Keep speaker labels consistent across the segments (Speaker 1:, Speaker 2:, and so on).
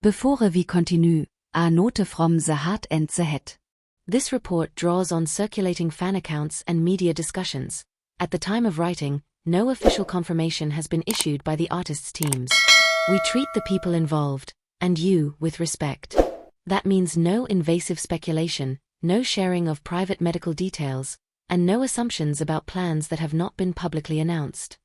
Speaker 1: Before we continue, a note from the heart and the head.
Speaker 2: This report draws on circulating fan accounts and media discussions. At the time of writing, no official confirmation has been issued by the artists' teams. We treat the people involved, and you, with respect. That means no invasive speculation, no sharing of private medical details, and no assumptions about plans that have not been publicly announced.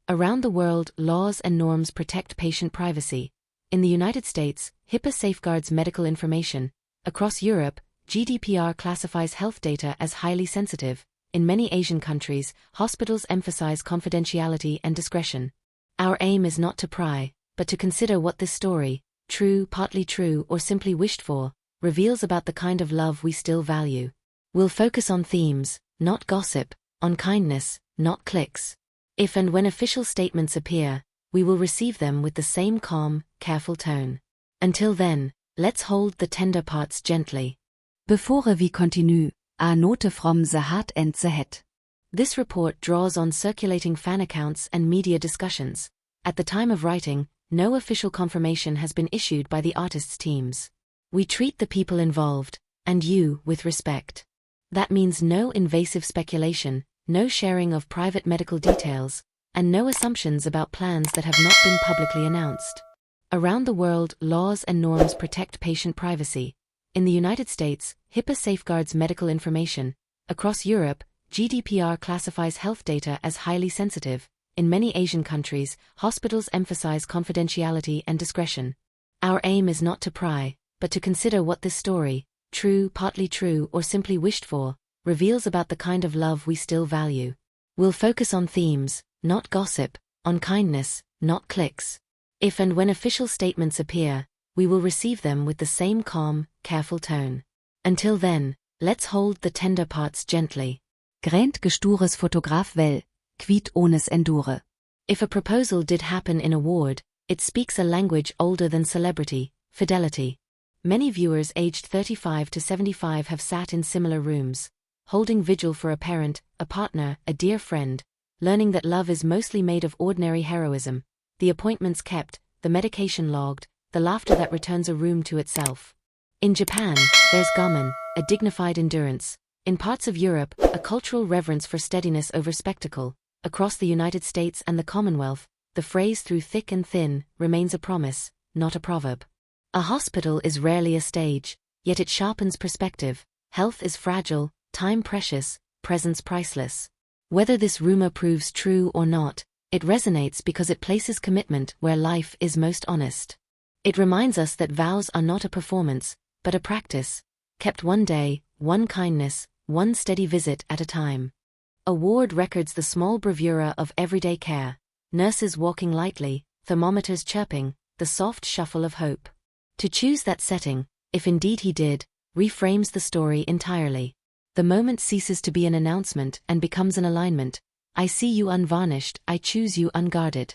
Speaker 2: Around the world, laws and norms protect patient privacy. In the United States, HIPAA safeguards medical information. Across Europe, GDPR classifies health data as highly sensitive. In many Asian countries, hospitals emphasize confidentiality and discretion. Our aim is not to pry, but to consider what this story, true, partly true, or simply wished for, reveals about the kind of love we still value. We'll focus on themes, not gossip, on kindness, not clicks. If and when official statements appear, we will receive them with the same calm, careful tone. Until then, let's hold the tender parts gently.
Speaker 1: Before we continue, a note from the heart and the head.
Speaker 2: This report draws on circulating fan accounts and media discussions. At the time of writing, no official confirmation has been issued by the artists' teams. We treat the people involved, and you, with respect. That means no invasive speculation, no sharing of private medical details, and no assumptions about plans that have not been publicly announced. Around the world, laws and norms protect patient privacy. In the United States, HIPAA safeguards medical information. Across Europe, GDPR classifies health data as highly sensitive. In many Asian countries, hospitals emphasize confidentiality and discretion. Our aim is not to pry, but to consider what this story, true, partly true, or simply wished for, reveals about the kind of love we still value. We'll focus on themes, not gossip, on kindness, not clicks. If and when official statements appear, we will receive them with the same calm, careful tone. Until then, let's hold the tender parts gently.
Speaker 1: Grant gestures Fotograf vel, quid ones endure.
Speaker 2: If a proposal did happen in a ward, it speaks a language older than celebrity, fidelity. Many viewers aged 35 to 75 have sat in similar rooms, holding vigil for a parent, a partner, a dear friend, learning that love is mostly made of ordinary heroism, the appointments kept, the medication logged, the laughter that returns a room to itself. In Japan, there's gammon, a dignified endurance. In parts of Europe, a cultural reverence for steadiness over spectacle. Across the United States and the Commonwealth, the phrase through thick and thin remains a promise, not a proverb. A hospital is rarely a stage, yet it sharpens perspective. Health is fragile, time precious, presence priceless. Whether this rumor proves true or not, it resonates because it places commitment where life is most honest. It reminds us that vows are not a performance, but a practice, kept one day, one kindness, one steady visit at a time. A ward records the small bravura of everyday care, nurses walking lightly, thermometers chirping, the soft shuffle of hope. To choose that setting, if indeed he did, reframes the story entirely. The moment ceases to be an announcement and becomes an alignment. I see you unvarnished, I choose you unguarded.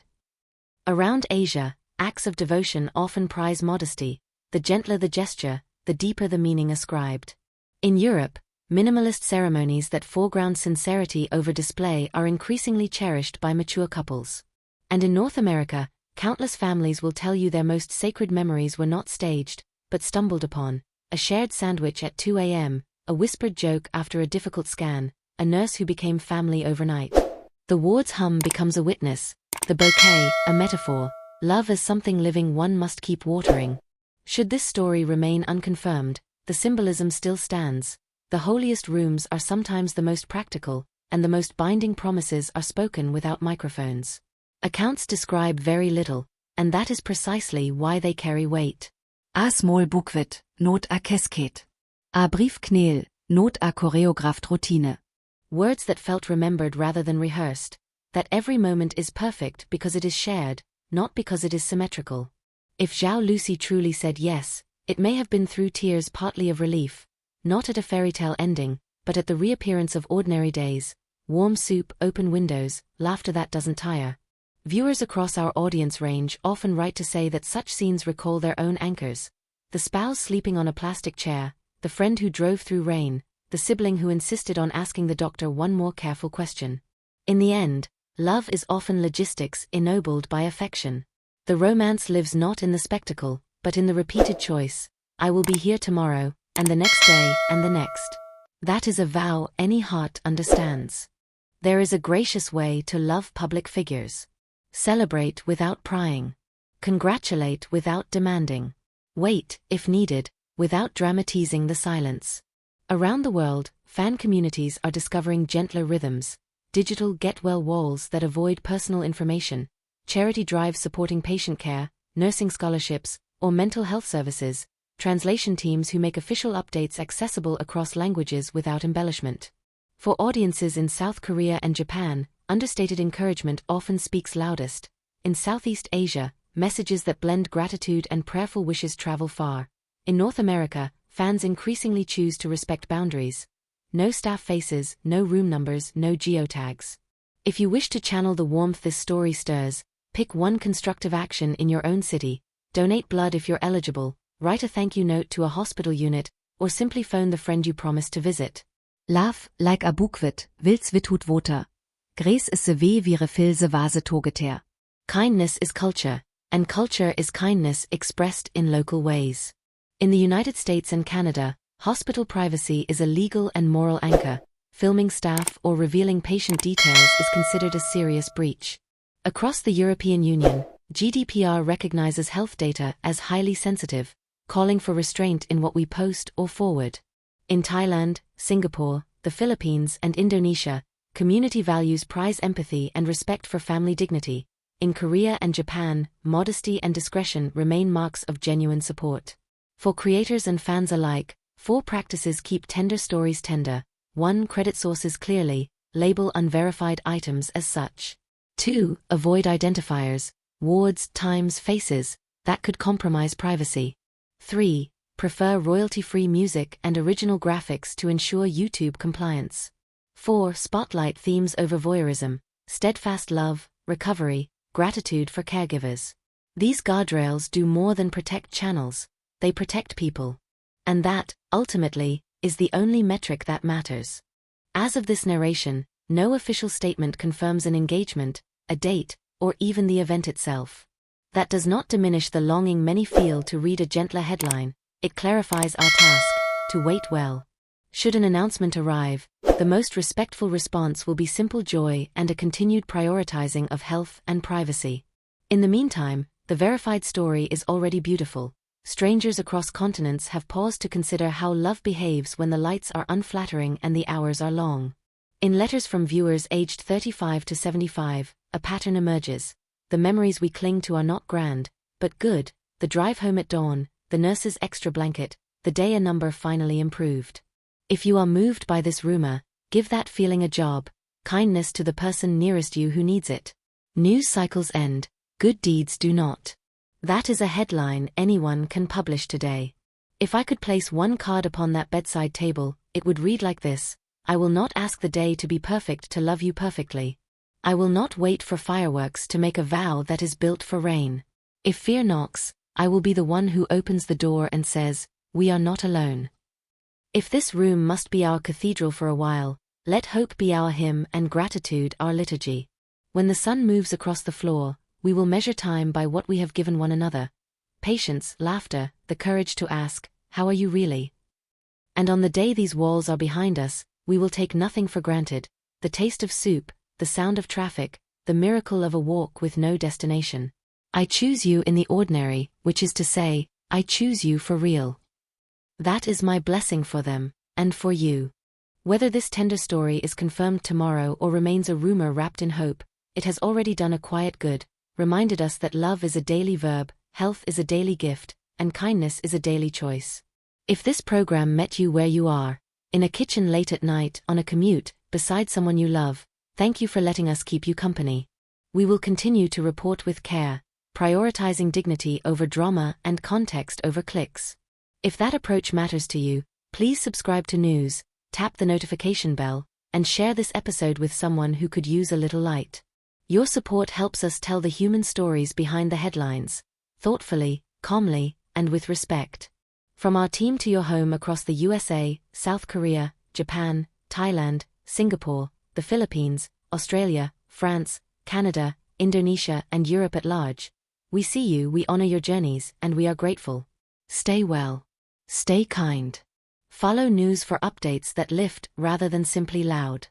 Speaker 2: Around Asia, acts of devotion often prize modesty. The gentler the gesture, the deeper the meaning ascribed. In Europe, minimalist ceremonies that foreground sincerity over display are increasingly cherished by mature couples. And in North America, countless families will tell you their most sacred memories were not staged, but stumbled upon. A shared sandwich at 2 a.m., a whispered joke after a difficult scan, a nurse who became family overnight. The ward's hum becomes a witness, the bouquet, a metaphor, love as something living one must keep watering. Should this story remain unconfirmed, the symbolism still stands. The holiest rooms are sometimes the most practical, and the most binding promises are spoken without microphones. Accounts describe very little, and that is precisely why they carry weight.
Speaker 1: A small booklet, not a cascade. A brief kneel, not a choreographed routine.
Speaker 2: Words that felt remembered rather than rehearsed. That every moment is perfect because it is shared, not because it is symmetrical. If Zhao Lusi truly said yes, it may have been through tears, partly of relief, not at a fairy tale ending, but at the reappearance of ordinary days, warm soup, open windows, laughter that doesn't tire. Viewers across our audience range often write to say that such scenes recall their own anchors. The spouse sleeping on a plastic chair, the friend who drove through rain, the sibling who insisted on asking the doctor one more careful question. In the end, love is often logistics ennobled by affection. The romance lives not in the spectacle, but in the repeated choice, I will be here tomorrow, and the next day, and the next. That is a vow any heart understands. There is a gracious way to love public figures. Celebrate without prying. Congratulate without demanding. Wait, if needed, without dramatizing the silence. Around the world, fan communities are discovering gentler rhythms, digital get-well walls that avoid personal information, charity drives supporting patient care, nursing scholarships, or mental health services, translation teams who make official updates accessible across languages without embellishment. For audiences in South Korea and Japan, understated encouragement often speaks loudest. In Southeast Asia, messages that blend gratitude and prayerful wishes travel far. In North America, fans increasingly choose to respect boundaries. No staff faces, no room numbers, no geotags. If you wish to channel the warmth this story stirs, pick one constructive action in your own city, donate blood if you're eligible, write a thank you note to a hospital unit, or simply phone the friend you promised to visit.
Speaker 1: Love, like a bukvit, vils vitut voter. Gres is se ve vire filse vase togeter.
Speaker 2: Kindness is culture, and culture is kindness expressed in local ways. In the United States and Canada, hospital privacy is a legal and moral anchor. Filming staff or revealing patient details is considered a serious breach. Across the European Union, GDPR recognizes health data as highly sensitive, calling for restraint in what we post or forward. In Thailand, Singapore, the Philippines, and Indonesia, community values prize empathy and respect for family dignity. In Korea and Japan, modesty and discretion remain marks of genuine support. For creators and fans alike, 4 practices keep tender stories tender. 1. Credit sources clearly, label unverified items as such. 2. Avoid identifiers, words, times, faces, that could compromise privacy. 3. Prefer royalty-free music and original graphics to ensure YouTube compliance. 4. Spotlight themes over voyeurism, steadfast love, recovery, gratitude for caregivers. These guardrails do more than protect channels, they protect people. And that, ultimately, is the only metric that matters. As of this narration, no official statement confirms an engagement, a date, or even the event itself. That does not diminish the longing many feel to read a gentler headline, it clarifies our task, to wait well. Should an announcement arrive, the most respectful response will be simple joy and a continued prioritizing of health and privacy. In the meantime, the verified story is already beautiful. Strangers across continents have paused to consider how love behaves when the lights are unflattering and the hours are long. In letters from viewers aged 35 to 75, a pattern emerges. The memories we cling to are not grand, but good. The drive home at dawn, the nurse's extra blanket, the day a number finally improved. If you are moved by this rumor, give that feeling a job. Kindness to the person nearest you who needs it. News cycles end, good deeds do not. That is a headline anyone can publish today. If I could place one card upon that bedside table, it would read like this: I will not ask the day to be perfect to love you perfectly. I will not wait for fireworks to make a vow that is built for rain. If fear knocks, I will be the one who opens the door and says, we are not alone. If this room must be our cathedral for a while, let hope be our hymn and gratitude our liturgy. When the sun moves across the floor, we will measure time by what we have given one another. Patience, laughter, the courage to ask, how are you really? And on the day these walls are behind us, we will take nothing for granted. The taste of soup, the sound of traffic, the miracle of a walk with no destination. I choose you in the ordinary, which is to say, I choose you for real. That is my blessing for them, and for you. Whether this tender story is confirmed tomorrow or remains a rumor wrapped in hope, it has already done a quiet good, reminded us that love is a daily verb, health is a daily gift, and kindness is a daily choice. If this program met you where you are, in a kitchen late at night, on a commute, beside someone you love, thank you for letting us keep you company. We will continue to report with care, prioritizing dignity over drama and context over clicks. If that approach matters to you, please subscribe to News, tap the notification bell, and share this episode with someone who could use a little light. Your support helps us tell the human stories behind the headlines, thoughtfully, calmly, and with respect. From our team to your home across the USA, South Korea, Japan, Thailand, Singapore, the Philippines, Australia, France, Canada, Indonesia, and Europe at large, We see you, we honor your journeys, and we are grateful.
Speaker 1: Stay well. Stay kind.
Speaker 2: Follow news for updates that lift rather than simply loud.